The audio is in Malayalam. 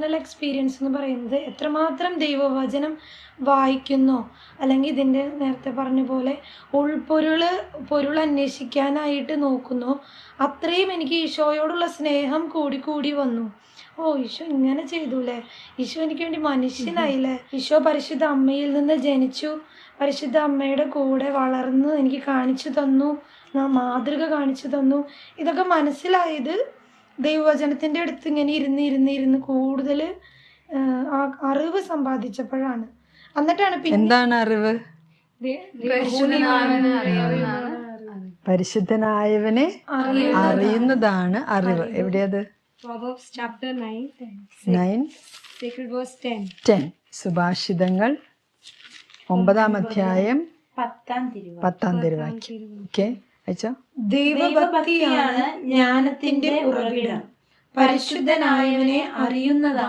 പേഴ്സണൽ എക്സ്പീരിയൻസ് എന്ന് പറയുന്നത് എത്രമാത്രം ദൈവവചനം വായിക്കുന്നോ, അല്ലെങ്കിൽ ഇതിൻ്റെ നേരത്തെ പറഞ്ഞ പോലെ പൊരുൾ അന്വേഷിക്കാനായിട്ട് നോക്കുന്നോ, അത്രയും എനിക്ക് ഈശോയോടുള്ള സ്നേഹം കൂടി വന്നു. ഈശോ ഇങ്ങനെ ചെയ്തൂലേ, ഈശോ എനിക്ക് വേണ്ടി മനുഷ്യനായില്ലേ, ഈശോ പരിശുദ്ധ അമ്മയിൽ നിന്ന് ജനിച്ചു, പരിശുദ്ധ അമ്മയുടെ കൂടെ വളർന്ന് എനിക്ക് കാണിച്ചു തന്നു, മാതൃക കാണിച്ചു തന്നു. ഇതൊക്കെ മനസ്സിലായത് ദൈവവചനത്തിൻ്റെ അടുത്ത് ഇങ്ങനെ ഇരുന്ന് കൂടുതൽ അറിവ് സമ്പാദിച്ചപ്പോഴാണ്. എന്നിട്ടാണ് എന്താണ് അറിവ്? പരിശുദ്ധനായവനെ അറിയുന്നതാണ് അറിവ്. എവിടെയത്? Proverbs chapter 9 sacred verse 10. സുഭാഷിതങ്ങൾ 9-ാം അധ്യായം 10-ാം തിരുവാക്യം. ഓക്കെ, അയച്ചോ. ദൈവഭക്തിയാണ് ജ്ഞാനത്തിന്റെ ഉറവിടം, പരിശുദ്ധനായവനെ അറിയുന്നതാണ്